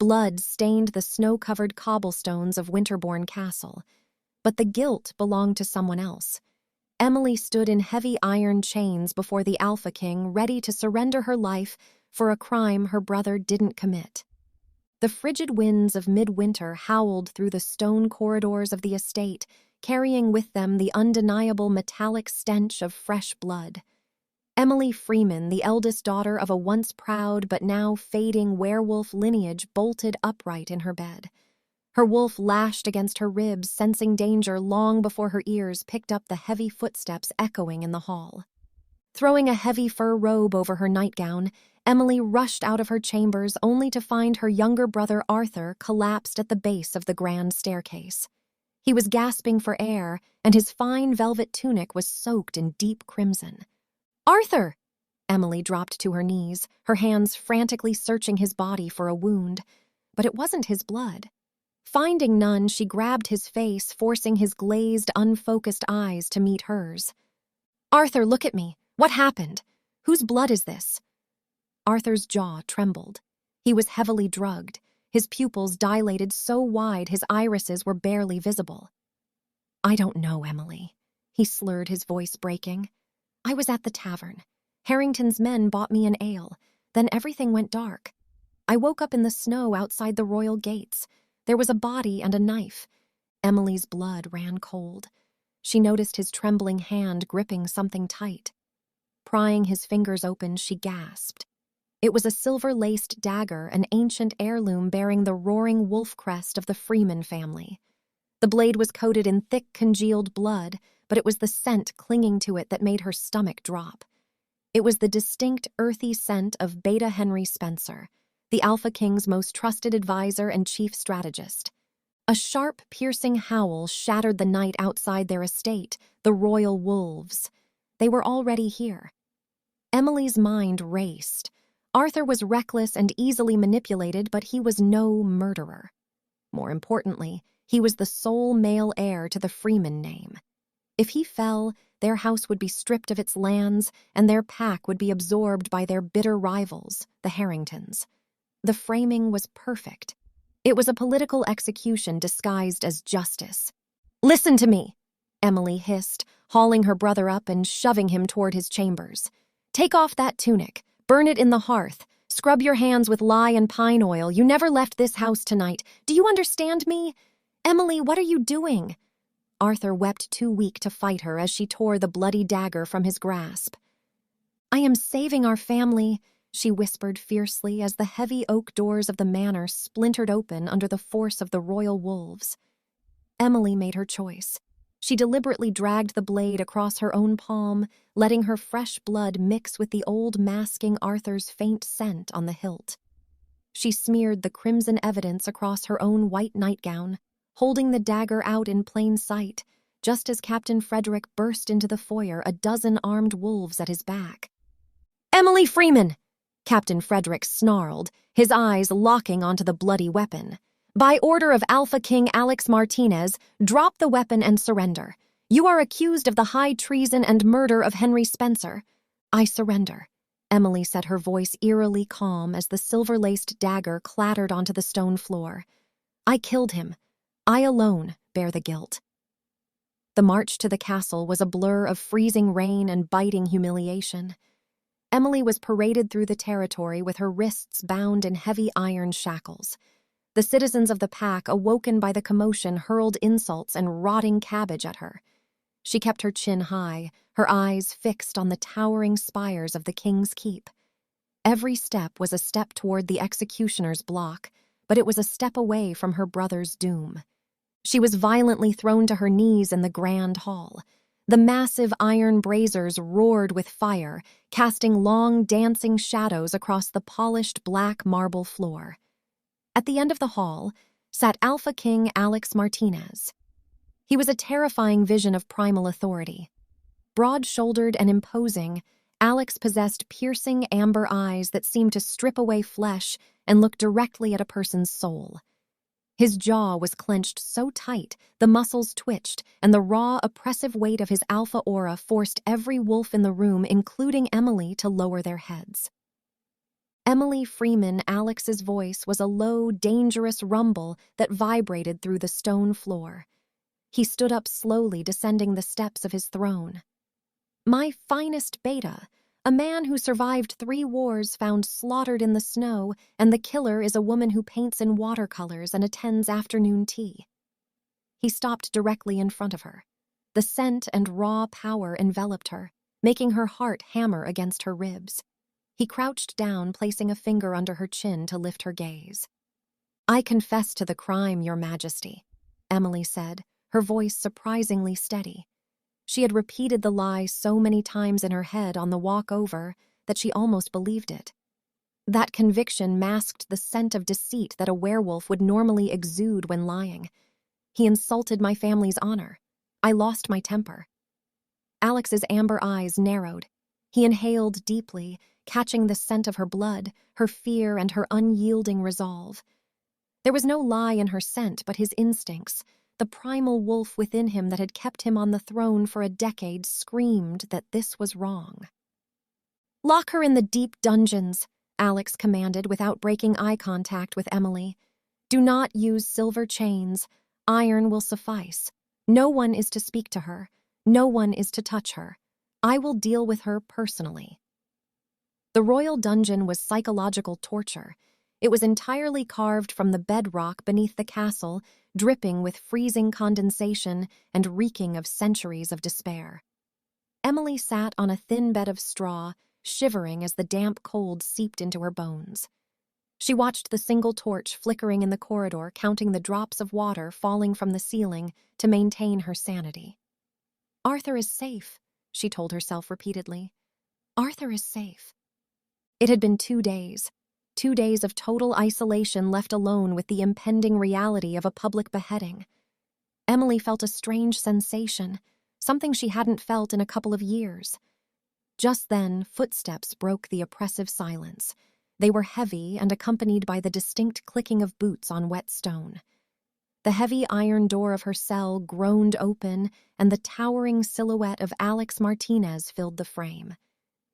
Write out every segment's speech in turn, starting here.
Blood stained the snow-covered cobblestones of Winterbourne Castle, but the guilt belonged to someone else. Emily stood in heavy iron chains before the Alpha King, ready to surrender her life for a crime her brother didn't commit. The frigid winds of midwinter howled through the stone corridors of the estate, carrying with them the undeniable metallic stench of fresh blood. Emily Freeman, the eldest daughter of a once proud but now fading werewolf lineage, bolted upright in her bed. Her wolf lashed against her ribs, sensing danger long before her ears picked up the heavy footsteps echoing in the hall. Throwing a heavy fur robe over her nightgown, Emily rushed out of her chambers only to find her younger brother Arthur collapsed at the base of the grand staircase. He was gasping for air, and his fine velvet tunic was soaked in deep crimson. "Arthur!" Emily dropped to her knees, her hands frantically searching his body for a wound, but it wasn't his blood. Finding none, she grabbed his face, forcing his glazed, unfocused eyes to meet hers. "Arthur, look at me. What happened? Whose blood is this?" Arthur's jaw trembled. He was heavily drugged, his pupils dilated so wide his irises were barely visible. "I don't know, Emily," he slurred, his voice breaking. "I was at the tavern. Harrington's men bought me an ale. Then everything went dark. I woke up in the snow outside the royal gates. There was a body and a knife." Emily's blood ran cold. She noticed his trembling hand gripping something tight. Prying his fingers open, she gasped. It was a silver-laced dagger, an ancient heirloom bearing the roaring wolf crest of the Freeman family. The blade was coated in thick, congealed blood, but it was the scent clinging to it that made her stomach drop. It was the distinct, earthy scent of Beta Henry Spencer, the Alpha King's most trusted advisor and chief strategist. A sharp, piercing howl shattered the night outside their estate, the royal wolves. They were already here. Emily's mind raced. Arthur was reckless and easily manipulated, but he was no murderer. More importantly, he was the sole male heir to the Freeman name. If he fell, their house would be stripped of its lands, and their pack would be absorbed by their bitter rivals, the Harringtons. The framing was perfect. It was a political execution disguised as justice. "Listen to me," Emily hissed, hauling her brother up and shoving him toward his chambers. "Take off that tunic. Burn it in the hearth. Scrub your hands with lye and pine oil. You never left this house tonight. Do you understand me? Emily, what are you doing?" Arthur wept, too weak to fight her as she tore the bloody dagger from his grasp. "I am saving our family," she whispered fiercely as the heavy oak doors of the manor splintered open under the force of the royal wolves. Emily made her choice. She deliberately dragged the blade across her own palm, letting her fresh blood mix with the old masking Arthur's faint scent on the hilt. She smeared the crimson evidence across her own white nightgown, holding the dagger out in plain sight, just as Captain Frederick burst into the foyer, a dozen armed wolves at his back. "Emily Freeman!" Captain Frederick snarled, his eyes locking onto the bloody weapon. "By order of Alpha King Alex Martinez, drop the weapon and surrender. You are accused of the high treason and murder of Henry Spencer." "I surrender," Emily said, her voice eerily calm as the silver-laced dagger clattered onto the stone floor. "I killed him. I alone bear the guilt." The march to the castle was a blur of freezing rain and biting humiliation. Emily was paraded through the territory with her wrists bound in heavy iron shackles. The citizens of the pack, awoken by the commotion, hurled insults and rotting cabbage at her. She kept her chin high, her eyes fixed on the towering spires of the King's Keep. Every step was a step toward the executioner's block, but it was a step away from her brother's doom. She was violently thrown to her knees in the grand hall. The massive iron braziers roared with fire, casting long, dancing shadows across the polished black marble floor. At the end of the hall sat Alpha King Alex Martinez. He was a terrifying vision of primal authority. Broad-shouldered and imposing, Alex possessed piercing amber eyes that seemed to strip away flesh and look directly at a person's soul. His jaw was clenched so tight the muscles twitched, and the raw, oppressive weight of his alpha aura forced every wolf in the room, including Emily, to lower their heads. Emily Freeman, Alex's voice was a low, dangerous rumble that vibrated through the stone floor. He stood up slowly, descending the steps of his throne. My finest beta, a man who survived 3 wars found slaughtered in the snow, and the killer is a woman who paints in watercolors and attends afternoon tea. He stopped directly in front of her. The scent and raw power enveloped her, making her heart hammer against her ribs. He crouched down, placing a finger under her chin to lift her gaze. "I confess to the crime, Your Majesty," Emily said, her voice surprisingly steady. She had repeated the lie so many times in her head on the walk over that she almost believed it. That conviction masked the scent of deceit that a werewolf would normally exude when lying. "He insulted my family's honor. I lost my temper." Alex's amber eyes narrowed. He inhaled deeply, catching the scent of her blood, her fear, and her unyielding resolve. There was no lie in her scent, but his instincts. The primal wolf within him that had kept him on the throne for a decade screamed that this was wrong. "Lock her in the deep dungeons," Alex commanded without breaking eye contact with Emily. "Do not use silver chains. Iron will suffice. No one is to speak to her. No one is to touch her. I will deal with her personally." The royal dungeon was psychological torture. It was entirely carved from the bedrock beneath the castle, dripping with freezing condensation and reeking of centuries of despair. Emily sat on a thin bed of straw, shivering as the damp cold seeped into her bones. She watched the single torch flickering in the corridor, counting the drops of water falling from the ceiling to maintain her sanity. "Arthur is safe," she told herself repeatedly. "Arthur is safe." It had been 2 days. 2 days of total isolation, left alone with the impending reality of a public beheading. Emily felt a strange sensation, something she hadn't felt in a couple of years. Just then, footsteps broke the oppressive silence. They were heavy and accompanied by the distinct clicking of boots on wet stone. The heavy iron door of her cell groaned open, and the towering silhouette of Alex Martinez filled the frame.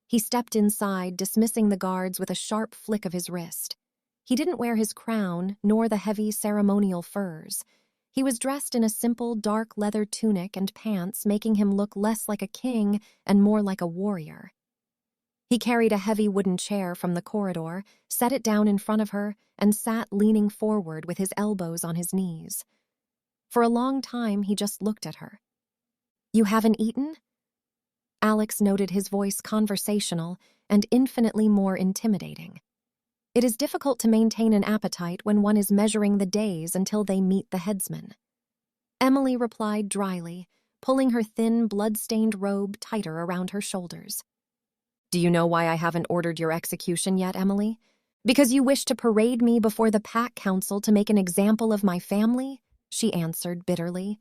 He stepped inside, dismissing the guards with a sharp flick of his wrist. He didn't wear his crown, nor the heavy ceremonial furs. He was dressed in a simple dark leather tunic and pants, making him look less like a king and more like a warrior. He carried a heavy wooden chair from the corridor, set it down in front of her, and sat leaning forward with his elbows on his knees. For a long time, he just looked at her. "You haven't eaten?" Alex noted his voice conversational and infinitely more intimidating. It is difficult to maintain an appetite when one is measuring the days until they meet the headsman. Emily replied dryly, pulling her thin, blood-stained robe tighter around her shoulders. "Do you know why I haven't ordered your execution yet, Emily? Because you wish to parade me before the Pack Council to make an example of my family?" she answered bitterly.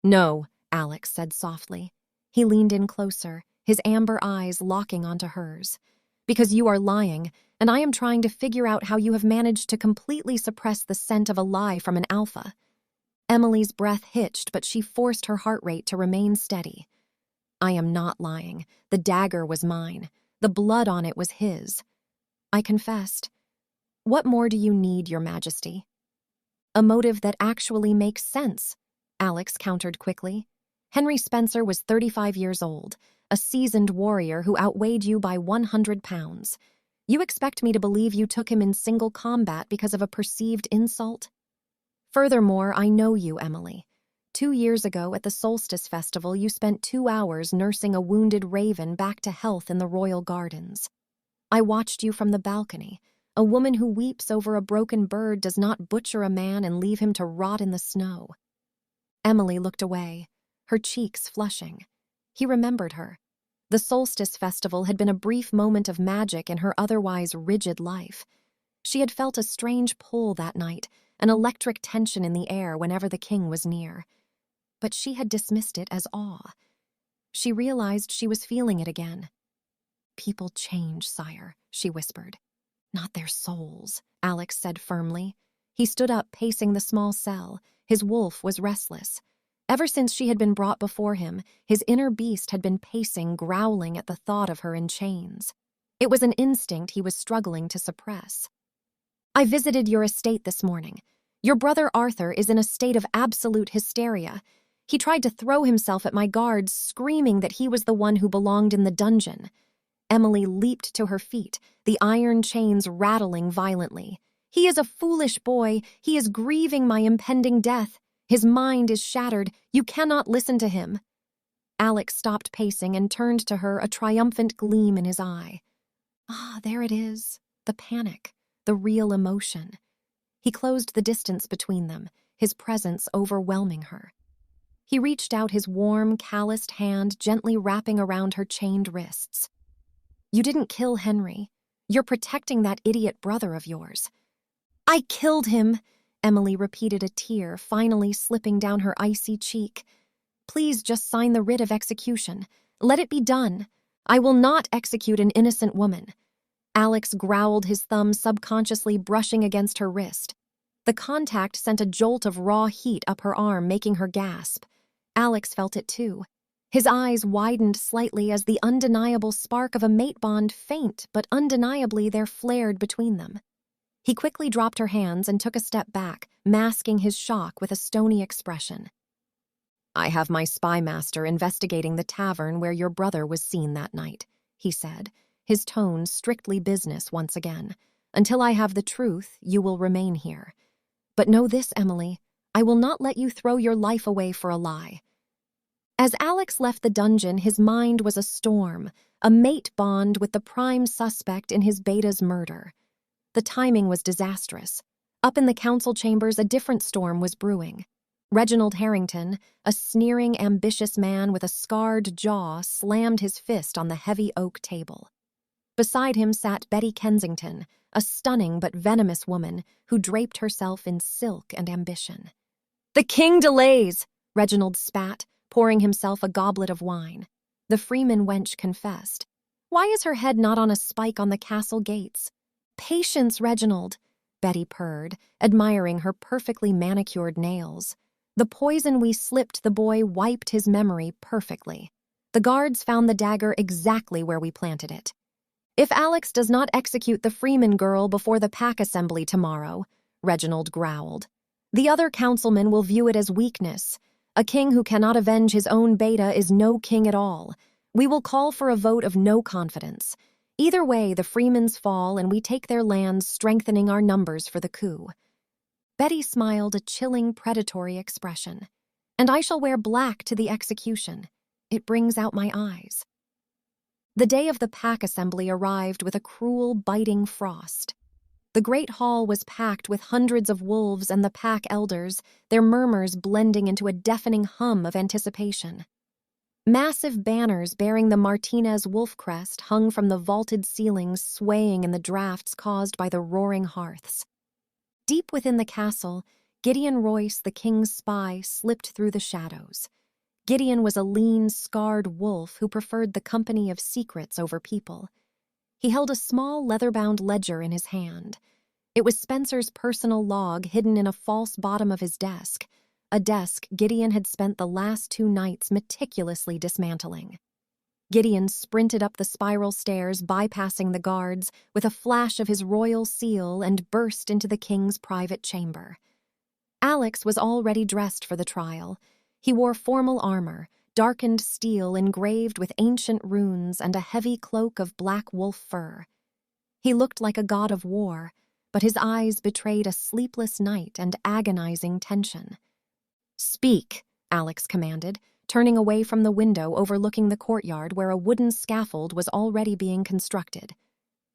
"No," Alex said softly. He leaned in closer, his amber eyes locking onto hers. "Because you are lying, and I am trying to figure out how you have managed to completely suppress the scent of a lie from an alpha." Emily's breath hitched, but she forced her heart rate to remain steady. "I am not lying. The dagger was mine. The blood on it was his." I confessed. "What more do you need, Your Majesty?" "A motive that actually makes sense," Alex countered quickly. "Henry Spencer was 35 years old, a seasoned warrior who outweighed you by 100 pounds. You expect me to believe you took him in single combat because of a perceived insult? Furthermore, I know you, Emily. 2 years ago at the Solstice Festival, you spent 2 hours nursing a wounded raven back to health in the royal gardens. I watched you from the balcony. A woman who weeps over a broken bird does not butcher a man and leave him to rot in the snow." Emily looked away, her cheeks flushing. He remembered her. The Solstice Festival had been a brief moment of magic in her otherwise rigid life. She had felt a strange pull that night, an electric tension in the air whenever the king was near. But she had dismissed it as awe. She realized she was feeling it again. "People change, sire," she whispered. "Not their souls," Alex said firmly. He stood up, pacing the small cell. His wolf was restless. Ever since she had been brought before him, his inner beast had been pacing, growling at the thought of her in chains. It was an instinct he was struggling to suppress. "I visited your estate this morning. Your brother Arthur is in a state of absolute hysteria. He tried to throw himself at my guards, screaming that he was the one who belonged in the dungeon." Emily leaped to her feet, the iron chains rattling violently. "He is a foolish boy. He is grieving my impending death. His mind is shattered. You cannot listen to him." Alex stopped pacing and turned to her, a triumphant gleam in his eye. Ah, there it is. The panic. The real emotion. He closed the distance between them, his presence overwhelming her. He reached out his warm, calloused hand, gently wrapping around her chained wrists. "You didn't kill Henry. You're protecting that idiot brother of yours." "I killed him," Emily repeated, a tear finally slipping down her icy cheek. "Please just sign the writ of execution. Let it be done. I will not execute an innocent woman." Alex growled, his thumb subconsciously brushing against her wrist. The contact sent a jolt of raw heat up her arm, making her gasp. Alex felt it too. His eyes widened slightly as the undeniable spark of a mate bond, faint but undeniably, there flared between them. He quickly dropped her hands and took a step back, masking his shock with a stony expression. "I have my spy master investigating the tavern where your brother was seen that night," he said, his tone strictly business once again. "Until I have the truth, you will remain here. But know this, Emily, I will not let you throw your life away for a lie." As Alex left the dungeon, his mind was a storm, a mate bond with the prime suspect in his Beta's murder. The timing was disastrous. Up in the council chambers, a different storm was brewing. Reginald Harrington, a sneering, ambitious man with a scarred jaw, slammed his fist on the heavy oak table. Beside him sat Betty Kensington, a stunning but venomous woman who draped herself in silk and ambition. "The king delays," Reginald spat, pouring himself a goblet of wine. The Freeman wench confessed. "Why is her head not on a spike on the castle gates?" "Patience, Reginald," Betty purred, admiring her perfectly manicured nails. "The poison we slipped the boy wiped his memory perfectly. The guards found the dagger exactly where we planted it. If Alex does not execute the Freeman girl before the pack assembly tomorrow," Reginald growled, "the other councilmen will view it as weakness. A king who cannot avenge his own beta is no king at all. We will call for a vote of no confidence. Either way, the Freemans fall and we take their lands, strengthening our numbers for the coup." Betty smiled, a chilling, predatory expression. "And I shall wear black to the execution. It brings out my eyes." The day of the pack assembly arrived with a cruel, biting frost. The great hall was packed with hundreds of wolves and the pack elders, their murmurs blending into a deafening hum of anticipation. Massive banners bearing the Martinez wolf crest hung from the vaulted ceilings, swaying in the drafts caused by the roaring hearths. Deep within the castle, Gideon Royce, the king's spy, slipped through the shadows. Gideon was a lean, scarred wolf who preferred the company of secrets over people. He held a small leather-bound ledger in his hand. It was Spencer's personal log hidden in a false bottom of his desk, a desk Gideon had spent the last 2 nights meticulously dismantling. Gideon sprinted up the spiral stairs, bypassing the guards, with a flash of his royal seal, and burst into the king's private chamber. Alex was already dressed for the trial. He wore formal armor, darkened steel engraved with ancient runes, and a heavy cloak of black wolf fur. He looked like a god of war, but his eyes betrayed a sleepless night and agonizing tension. "Speak," Alex commanded, turning away from the window overlooking the courtyard where a wooden scaffold was already being constructed.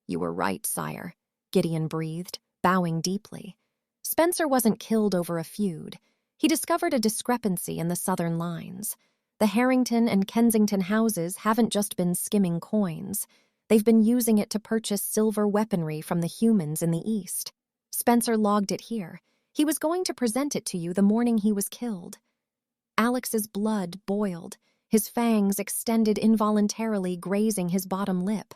"You were right, sire," Gideon breathed, bowing deeply. Spencer wasn't killed over a feud. He discovered a discrepancy in the southern lines. The Harrington and Kensington houses haven't just been skimming coins. They've been using it to purchase silver weaponry from the humans in the east. Spencer logged it here. He was going to present it to you the morning he was killed. Alex's blood boiled, his fangs extended involuntarily, grazing his bottom lip.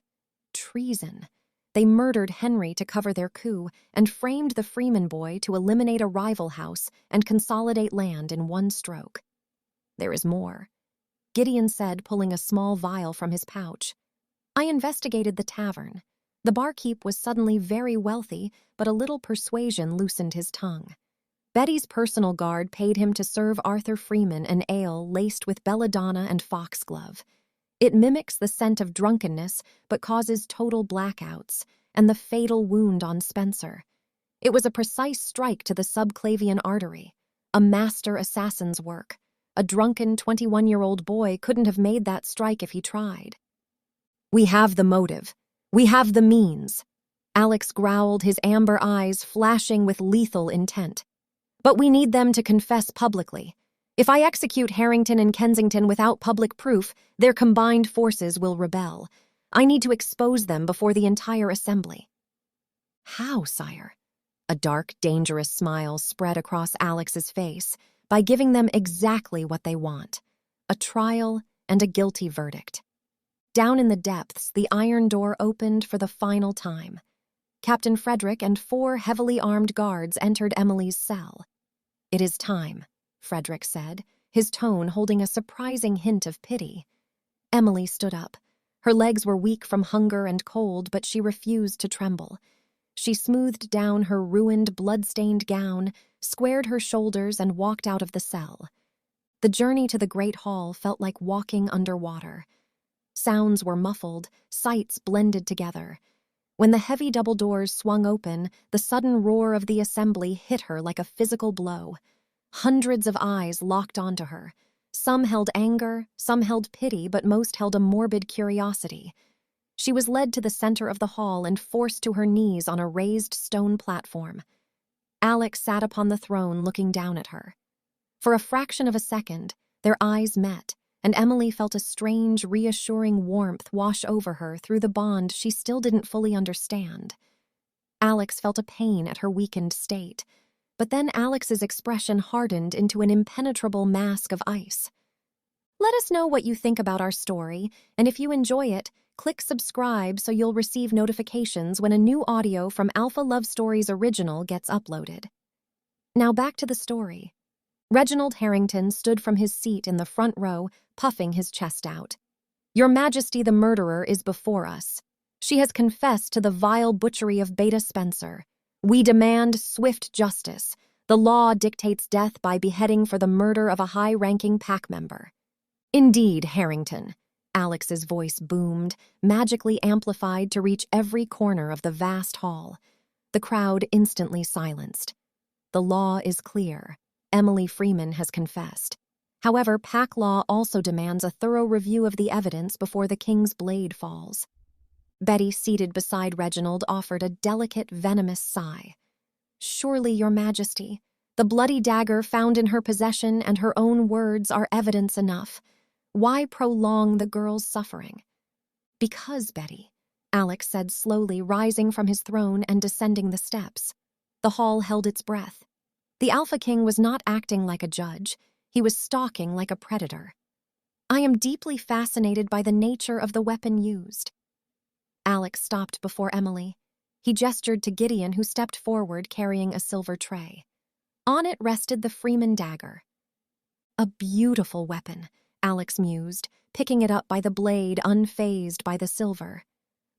Treason. They murdered Henry to cover their coup and framed the Freeman boy to eliminate a rival house and consolidate land in one stroke. "There is more," Gideon said, pulling a small vial from his pouch. I investigated the tavern. The barkeep was suddenly very wealthy, but a little persuasion loosened his tongue. Betty's personal guard paid him to serve Arthur Freeman an ale laced with belladonna and foxglove. It mimics the scent of drunkenness, but causes total blackouts, and the fatal wound on Spencer. It was a precise strike to the subclavian artery, a master assassin's work. A drunken 21-year-old boy couldn't have made that strike if he tried. "We have the motive. We have the means," Alex growled, his amber eyes flashing with lethal intent. "But we need them to confess publicly. If I execute Harrington and Kensington without public proof, their combined forces will rebel. I need to expose them before the entire assembly." "How, sire?" A dark, dangerous smile spread across Alex's face. "By giving them exactly what they want, a trial and a guilty verdict." Down in the depths, the iron door opened for the final time. Captain Frederick and 4 heavily armed guards entered Emily's cell. "It is time," Frederick said, his tone holding a surprising hint of pity. Emily stood up. Her legs were weak from hunger and cold, but she refused to tremble. She smoothed down her ruined, blood-stained gown, squared her shoulders, and walked out of the cell. The journey to the Great Hall felt like walking underwater. Sounds were muffled, sights blended together. When the heavy double doors swung open, the sudden roar of the assembly hit her like a physical blow. Hundreds of eyes locked onto her. Some held anger, some held pity, but most held a morbid curiosity. She was led to the center of the hall and forced to her knees on a raised stone platform. Alex sat upon the throne looking down at her. For a fraction of a second, their eyes met, and Emily felt a strange, reassuring warmth wash over her through the bond she still didn't fully understand. Alex felt a pain at her weakened state, but then Alex's expression hardened into an impenetrable mask of ice. Let us know what you think about our story, and if you enjoy it, click subscribe so you'll receive notifications when a new audio from Alpha Love Stories Original gets uploaded. Now back to the story. Reginald Harrington stood from his seat in the front row, puffing his chest out. "Your Majesty, the murderer is before us. She has confessed to the vile butchery of Beta Spencer. We demand swift justice. The law dictates death by beheading for the murder of a high-ranking pack member." "Indeed, Harrington," Alex's voice boomed, magically amplified to reach every corner of the vast hall. The crowd instantly silenced. "The law is clear. Emily Freeman has confessed. However, pack law also demands a thorough review of the evidence before the king's blade falls." Betty, seated beside Reginald, offered a delicate, venomous sigh. "Surely, Your Majesty, the bloody dagger found in her possession and her own words are evidence enough. Why prolong the girl's suffering?" "Because, Betty," Alex said slowly, rising from his throne and descending the steps. The hall held its breath. The Alpha King was not acting like a judge. He was stalking like a predator. "I am deeply fascinated by the nature of the weapon used." Alex stopped before Emily. He gestured to Gideon, who stepped forward carrying a silver tray. On it rested the Freeman dagger. "A beautiful weapon," Alex mused, picking it up by the blade, unfazed by the silver.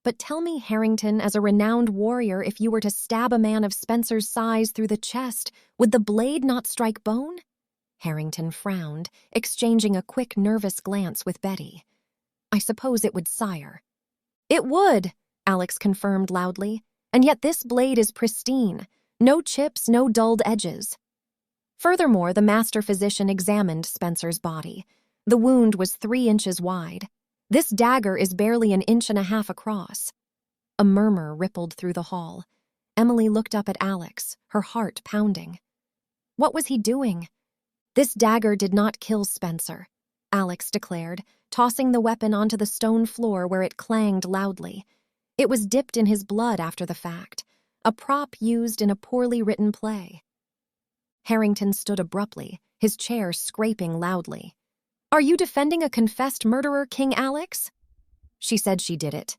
"But tell me, Harrington, as a renowned warrior, if you were to stab a man of Spencer's size through the chest, would the blade not strike bone?" Harrington frowned, exchanging a quick, nervous glance with Betty. "I suppose it would, sire." "It would," Alex confirmed loudly. "And yet this blade is pristine. No chips, no dulled edges." Furthermore, the master physician examined Spencer's body. The wound was 3 inches wide. "This dagger is barely 1.5 inches across." A murmur rippled through the hall. Emily looked up at Alex, her heart pounding. What was he doing? "This dagger did not kill Spencer," Alex declared, tossing the weapon onto the stone floor where it clanged loudly. "It was dipped in his blood after the fact, a prop used in a poorly written play." Harrington stood abruptly, his chair scraping loudly. "Are you defending a confessed murderer, King Alex?" "She said she did it."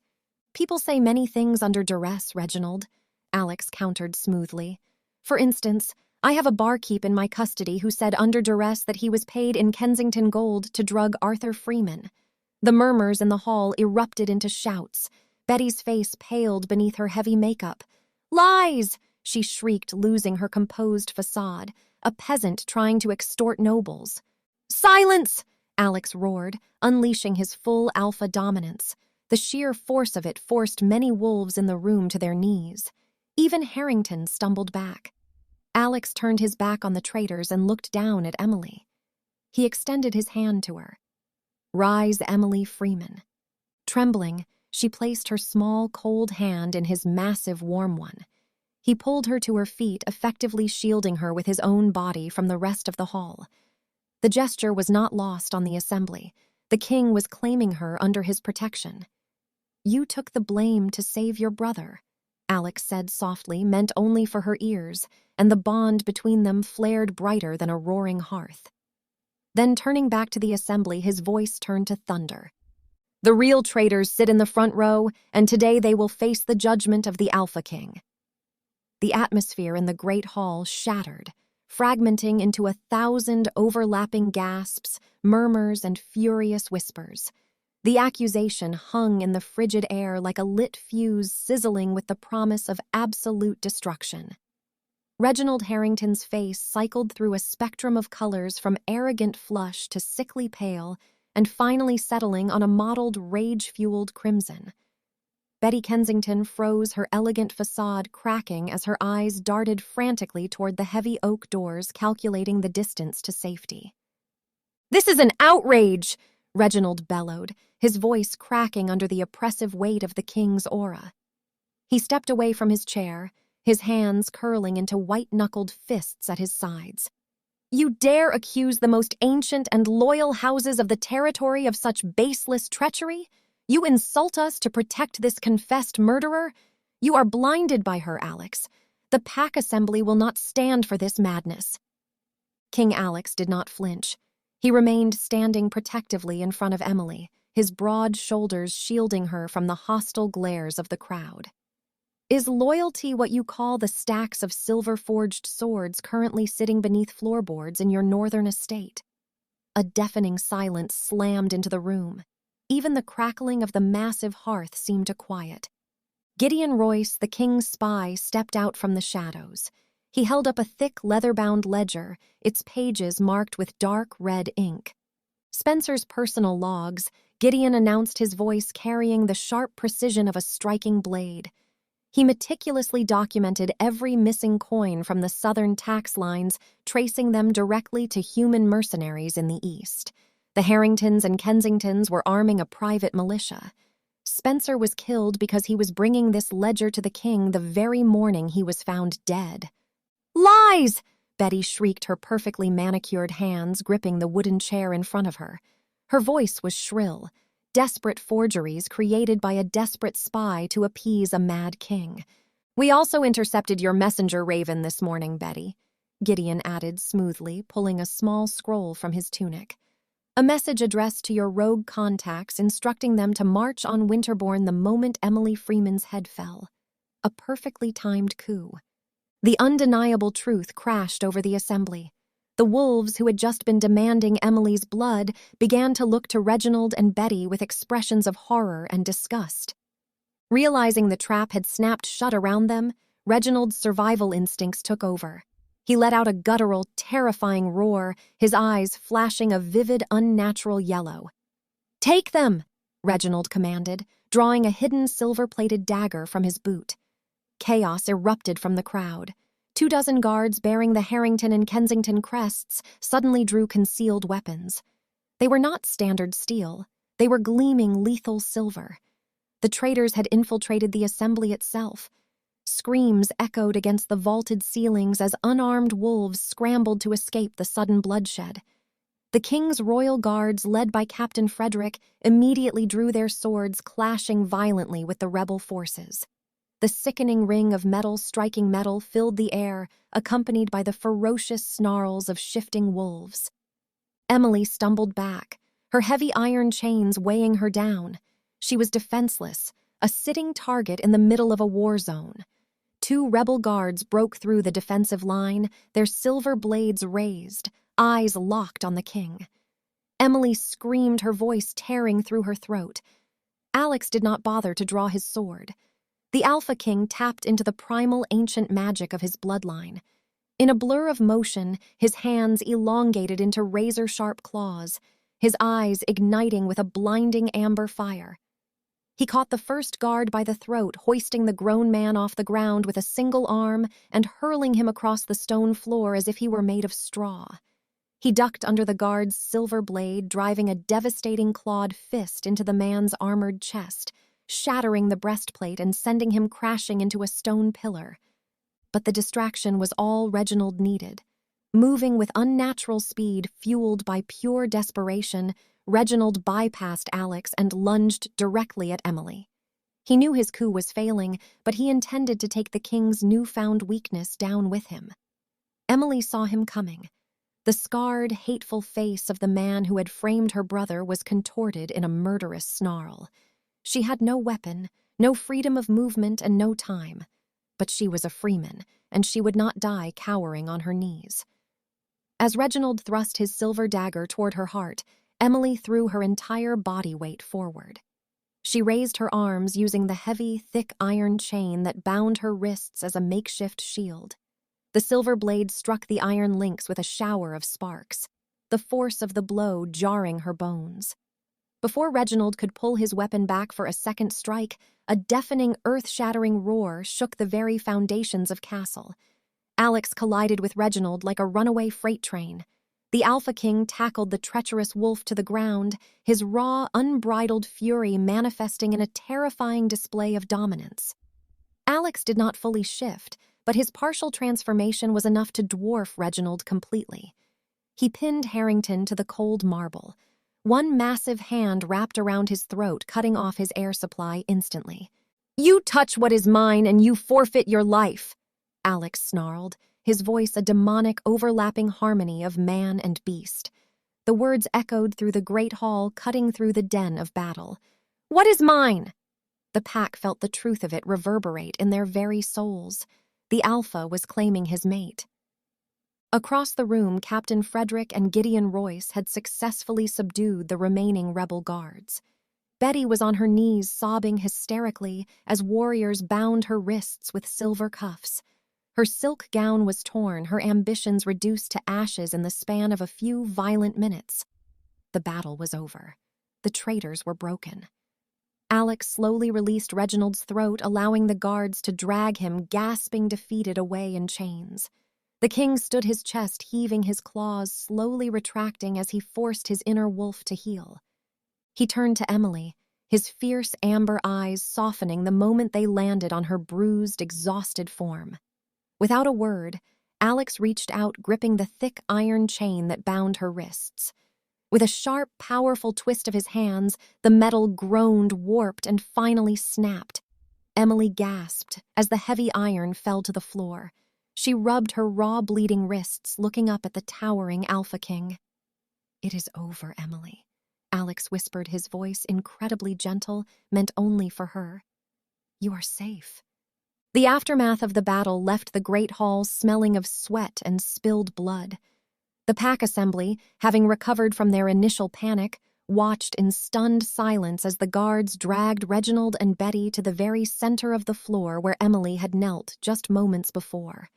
"People say many things under duress, Reginald," Alex countered smoothly. "For instance, I have a barkeep in my custody who said under duress that he was paid in Kensington gold to drug Arthur Freeman. The murmurs in the hall erupted into shouts. Betty's face paled beneath her heavy makeup. "Lies!" she shrieked, losing her composed facade, a peasant trying to extort nobles. "Silence!" Alex roared, unleashing his full alpha dominance. The sheer force of it forced many wolves in the room to their knees. Even Harrington stumbled back. Alex turned his back on the traitors and looked down at Emily. He extended his hand to her. "Rise, Emily Freeman." Trembling, she placed her small, cold hand in his massive, warm one. He pulled her to her feet, effectively shielding her with his own body from the rest of the hall. The gesture was not lost on the assembly. The king was claiming her under his protection. "You took the blame to save your brother," Alex said softly, meant only for her ears, and the bond between them flared brighter than a roaring hearth. Then, turning back to the assembly, his voice turned to thunder. "The real traitors sit in the front row, and today they will face the judgment of the Alpha King." The atmosphere in the great hall shattered, fragmenting into 1,000 overlapping gasps, murmurs, and furious whispers. The accusation hung in the frigid air like a lit fuse sizzling with the promise of absolute destruction. Reginald Harrington's face cycled through a spectrum of colors from arrogant flush to sickly pale, and finally settling on a mottled, rage-fueled crimson. Betty Kensington froze, her elegant facade cracking as her eyes darted frantically toward the heavy oak doors, calculating the distance to safety. "This is an outrage!" Reginald bellowed, his voice cracking under the oppressive weight of the king's aura. He stepped away from his chair, his hands curling into white-knuckled fists at his sides. "You dare accuse the most ancient and loyal houses of the territory of such baseless treachery? You insult us to protect this confessed murderer? You are blinded by her, Alex. The pack assembly will not stand for this madness." King Alex did not flinch. He remained standing protectively in front of Emily, his broad shoulders shielding her from the hostile glares of the crowd. "Is loyalty what you call the stacks of silver-forged swords currently sitting beneath floorboards in your northern estate?" A deafening silence slammed into the room. Even the crackling of the massive hearth seemed to quiet. Gideon Royce, the king's spy, stepped out from the shadows. He held up a thick, leather-bound ledger, its pages marked with dark red ink. Spencer's personal logs, Gideon announced, his voice carrying the sharp precision of a striking blade. He meticulously documented every missing coin from the southern tax lines, tracing them directly to human mercenaries in the east. The Harringtons and Kensingtons were arming a private militia. Spencer was killed because he was bringing this ledger to the king the very morning he was found dead. "Lies!" Betty shrieked, her perfectly manicured hands gripping the wooden chair in front of her. Her voice was shrill. Desperate forgeries created by a desperate spy to appease a mad king. "We also intercepted your messenger raven this morning, Betty," Gideon added smoothly, pulling a small scroll from his tunic. "A message addressed to your rogue contacts instructing them to march on Winterbourne the moment Emily Freeman's head fell. A perfectly timed coup." The undeniable truth crashed over the assembly. The wolves who had just been demanding Emily's blood began to look to Reginald and Betty with expressions of horror and disgust. Realizing the trap had snapped shut around them, Reginald's survival instincts took over. He let out a guttural, terrifying roar, his eyes flashing a vivid, unnatural yellow. "Take them!" Reginald commanded, drawing a hidden silver-plated dagger from his boot. Chaos erupted from the crowd. 24 guards bearing the Harrington and Kensington crests suddenly drew concealed weapons. They were not standard steel. They were gleaming lethal silver. The traitors had infiltrated the assembly itself. Screams echoed against the vaulted ceilings as unarmed wolves scrambled to escape the sudden bloodshed. The king's royal guards, led by Captain Frederick, immediately drew their swords, clashing violently with the rebel forces. The sickening ring of metal striking metal filled the air, accompanied by the ferocious snarls of shifting wolves. Emily stumbled back, her heavy iron chains weighing her down. She was defenseless, a sitting target in the middle of a war zone. 2 rebel guards broke through the defensive line, their silver blades raised, eyes locked on the king. Emily screamed, her voice tearing through her throat. Alex did not bother to draw his sword. The Alpha King tapped into the primal ancient magic of his bloodline. In a blur of motion, his hands elongated into razor-sharp claws, his eyes igniting with a blinding amber fire. He caught the first guard by the throat, hoisting the grown man off the ground with a single arm and hurling him across the stone floor as if he were made of straw. He ducked under the guard's silver blade, driving a devastating clawed fist into the man's armored chest, shattering the breastplate and sending him crashing into a stone pillar. But the distraction was all Reginald needed. Moving with unnatural speed, fueled by pure desperation, Reginald bypassed Alex and lunged directly at Emily. He knew his coup was failing, but he intended to take the king's newfound weakness down with him. Emily saw him coming. The scarred, hateful face of the man who had framed her brother was contorted in a murderous snarl. She had no weapon, no freedom of movement, and no time. But she was a freeman, and she would not die cowering on her knees. As Reginald thrust his silver dagger toward her heart, Emily threw her entire body weight forward. She raised her arms using the heavy, thick iron chain that bound her wrists as a makeshift shield. The silver blade struck the iron links with a shower of sparks, the force of the blow jarring her bones. Before Reginald could pull his weapon back for a second strike, a deafening, earth-shattering roar shook the very foundations of Castle. Alex collided with Reginald like a runaway freight train. The Alpha King tackled the treacherous wolf to the ground, his raw, unbridled fury manifesting in a terrifying display of dominance. Alex did not fully shift, but his partial transformation was enough to dwarf Reginald completely. He pinned Harrington to the cold marble. One massive hand wrapped around his throat, cutting off his air supply instantly. "You touch what is mine and you forfeit your life," Alex snarled, his voice a demonic overlapping harmony of man and beast. The words echoed through the great hall, cutting through the den of battle. "What is mine?" The pack felt the truth of it reverberate in their very souls. The Alpha was claiming his mate. Across the room, Captain Frederick and Gideon Royce had successfully subdued the remaining rebel guards. Betty was on her knees sobbing hysterically as warriors bound her wrists with silver cuffs. Her silk gown was torn, her ambitions reduced to ashes in the span of a few violent minutes. The battle was over. The traitors were broken. Alex slowly released Reginald's throat, allowing the guards to drag him, gasping defeated, away in chains. The king stood his chest, heaving, his claws slowly retracting as he forced his inner wolf to heal. He turned to Emily, his fierce amber eyes softening the moment they landed on her bruised, exhausted form. Without a word, Alex reached out, gripping the thick iron chain that bound her wrists. With a sharp, powerful twist of his hands, the metal groaned, warped, and finally snapped. Emily gasped as the heavy iron fell to the floor. She rubbed her raw, bleeding wrists, looking up at the towering Alpha King. "It is over, Emily," Alex whispered, his voice incredibly gentle, meant only for her. "You are safe." The aftermath of the battle left the great hall smelling of sweat and spilled blood. The pack assembly, having recovered from their initial panic, watched in stunned silence as the guards dragged Reginald and Betty to the very center of the floor where Emily had knelt just moments before.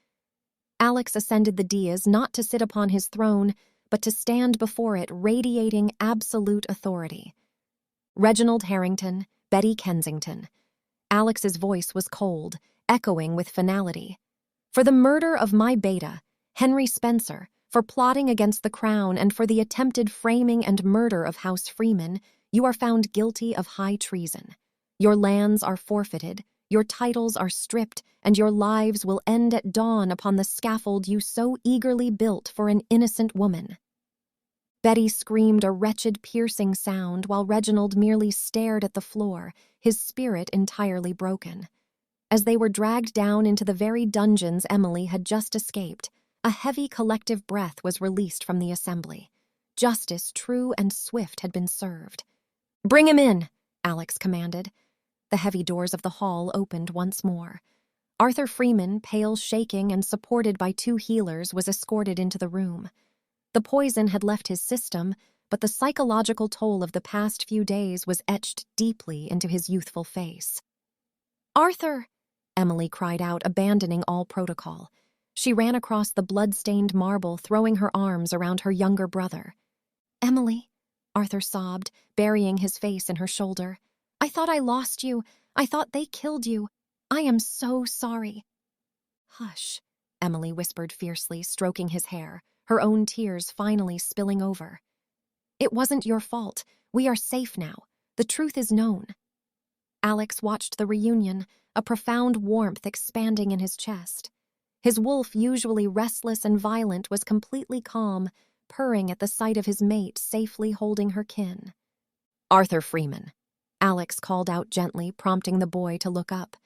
Alex ascended the dais not to sit upon his throne, but to stand before it, radiating absolute authority. Reginald Harrington, Betty Kensington. Alex's voice was cold, echoing with finality. "For the murder of my beta, Henry Spencer, for plotting against the crown, and for the attempted framing and murder of House Freeman, you are found guilty of high treason. Your lands are forfeited, your titles are stripped, and your lives will end at dawn upon the scaffold you so eagerly built for an innocent woman." Betty screamed a wretched, piercing sound while Reginald merely stared at the floor, his spirit entirely broken. As they were dragged down into the very dungeons Emily had just escaped, a heavy collective breath was released from the assembly. Justice, true and swift, had been served. "Bring him in," Alex commanded. The heavy doors of the hall opened once more. Arthur Freeman, pale, shaking, and supported by 2 healers, was escorted into the room. The poison had left his system, but the psychological toll of the past few days was etched deeply into his youthful face. "Arthur!" Emily cried out, abandoning all protocol. She ran across the blood-stained marble, throwing her arms around her younger brother. "Emily," Arthur sobbed, burying his face in her shoulder. "I thought I lost you. I thought they killed you. I am so sorry." "Hush," Emily whispered fiercely, stroking his hair, her own tears finally spilling over. "It wasn't your fault. We are safe now. The truth is known." Alex watched the reunion, a profound warmth expanding in his chest. His wolf, usually restless and violent, was completely calm, purring at the sight of his mate safely holding her kin. "Arthur Freeman," Alex called out gently, prompting the boy to look up.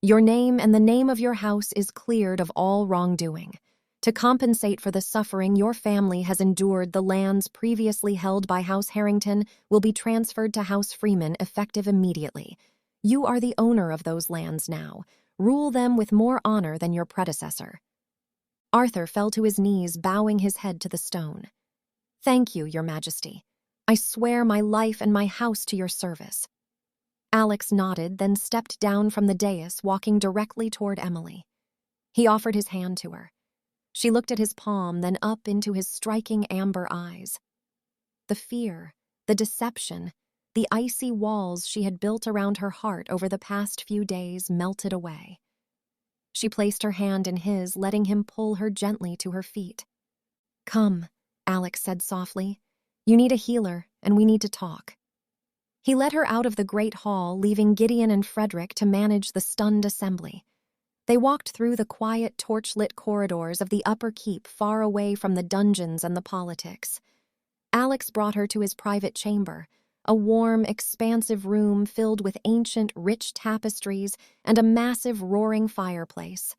"Your name and the name of your house is cleared of all wrongdoing. To compensate for the suffering your family has endured, the lands previously held by House Harrington will be transferred to House Freeman effective immediately. You are the owner of those lands now. Rule them with more honor than your predecessor." Arthur fell to his knees, bowing his head to the stone. "Thank you, Your Majesty. I swear my life and my house to your service." Alex nodded, then stepped down from the dais, walking directly toward Emily. He offered his hand to her. She looked at his palm, then up into his striking amber eyes. The fear, the deception, the icy walls she had built around her heart over the past few days melted away. She placed her hand in his, letting him pull her gently to her feet. "Come," Alex said softly. "You need a healer, and we need to talk." He led her out of the great hall, leaving Gideon and Frederick to manage the stunned assembly. They walked through the quiet, torch-lit corridors of the upper keep, far away from the dungeons and the politics. Alex brought her to his private chamber, a warm, expansive room filled with ancient, rich tapestries and a massive, roaring fireplace.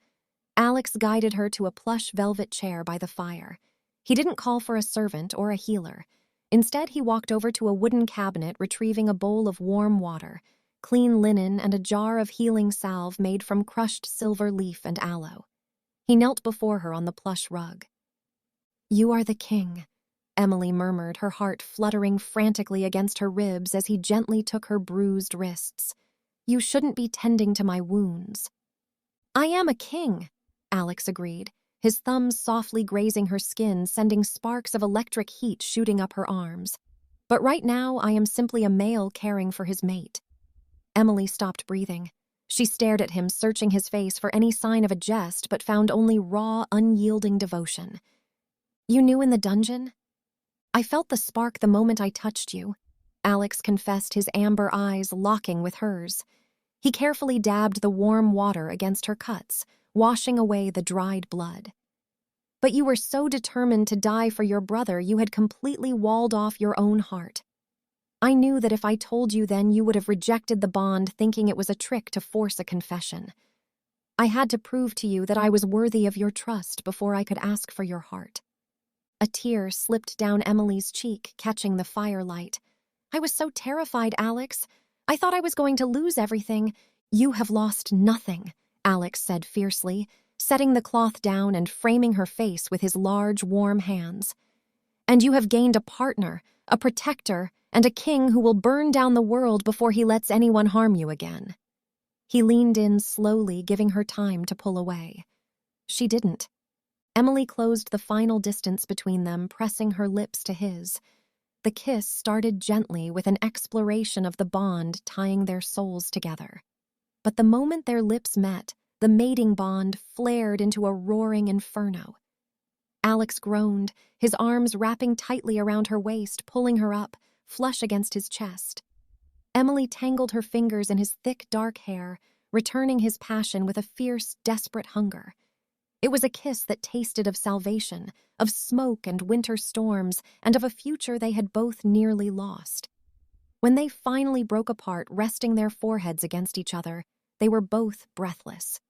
Alex guided her to a plush velvet chair by the fire. He didn't call for a servant or a healer. Instead, he walked over to a wooden cabinet, retrieving a bowl of warm water, clean linen, and a jar of healing salve made from crushed silver leaf and aloe. He knelt before her on the plush rug. "You are the king," Emily murmured, her heart fluttering frantically against her ribs as he gently took her bruised wrists. "You shouldn't be tending to my wounds." "I am a king," Alex agreed, his thumbs softly grazing her skin, sending sparks of electric heat shooting up her arms. "But right now, I am simply a male caring for his mate." Emily stopped breathing. She stared at him, searching his face for any sign of a jest, but found only raw, unyielding devotion. "You knew in the dungeon?" "I felt the spark the moment I touched you," Alex confessed, his amber eyes locking with hers. He carefully dabbed the warm water against her cuts, washing away the dried blood. "But you were so determined to die for your brother, you had completely walled off your own heart. I knew that if I told you then, you would have rejected the bond, thinking it was a trick to force a confession. I had to prove to you that I was worthy of your trust before I could ask for your heart." A tear slipped down Emily's cheek, catching the firelight. "I was so terrified, Alex. I thought I was going to lose everything." "You have lost nothing," Alex said fiercely, setting the cloth down and framing her face with his large, warm hands. "And you have gained a partner, a protector, and a king who will burn down the world before he lets anyone harm you again." He leaned in slowly, giving her time to pull away. She didn't. Emily closed the final distance between them, pressing her lips to his. The kiss started gently, with an exploration of the bond tying their souls together. But the moment their lips met, the mating bond flared into a roaring inferno. Alex groaned, his arms wrapping tightly around her waist, pulling her up, flush against his chest. Emily tangled her fingers in his thick, dark hair, returning his passion with a fierce, desperate hunger. It was a kiss that tasted of salvation, of smoke and winter storms, and of a future they had both nearly lost. When they finally broke apart, resting their foreheads against each other, they were both breathless.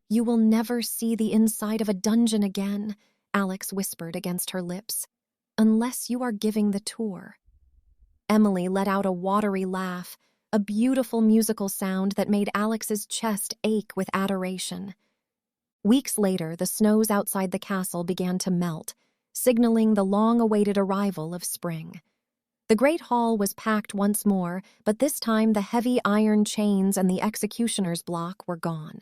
"You will never see the inside of a dungeon again," Alex whispered against her lips, "unless you are giving the tour." Emily let out a watery laugh, a beautiful musical sound that made Alex's chest ache with adoration. Weeks later, the snows outside the castle began to melt, signaling the long-awaited arrival of spring. The great hall was packed once more, but this time the heavy iron chains and the executioner's block were gone.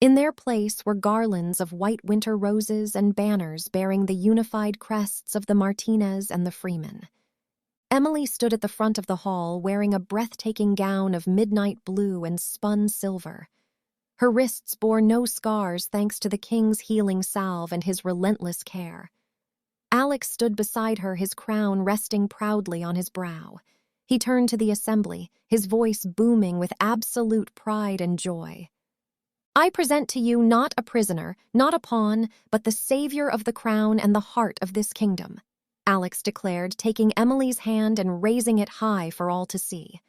In their place were garlands of white winter roses and banners bearing the unified crests of the Martinez and the Freeman. Emily stood at the front of the hall wearing a breathtaking gown of midnight blue and spun silver. Her wrists bore no scars thanks to the king's healing salve and his relentless care. Alex stood beside her, his crown resting proudly on his brow. He turned to the assembly, his voice booming with absolute pride and joy. "I present to you not a prisoner, not a pawn, but the savior of the crown and the heart of this kingdom," Alex declared, taking Emily's hand and raising it high for all to see.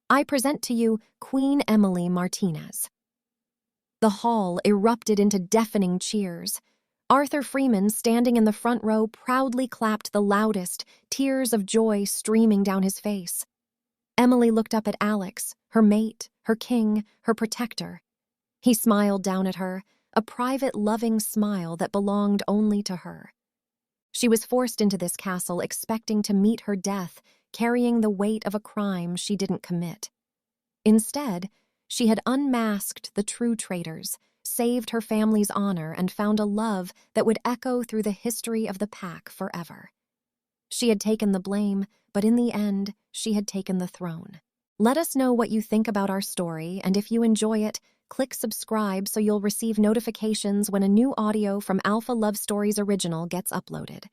"I present to you Queen Emily Martinez." The hall erupted into deafening cheers. Arthur Freeman, standing in the front row, proudly clapped the loudest, tears of joy streaming down his face. Emily looked up at Alex, her mate, her king, her protector. He smiled down at her, a private, loving smile that belonged only to her. She was forced into this castle expecting to meet her death, carrying the weight of a crime she didn't commit. Instead, she had unmasked the true traitors, saved her family's honor, and found a love that would echo through the history of the pack forever. She had taken the blame, but in the end, she had taken the throne. Let us know what you think about our story, and if you enjoy it, click subscribe so you'll receive notifications when a new audio from Alpha Love Stories Original gets uploaded.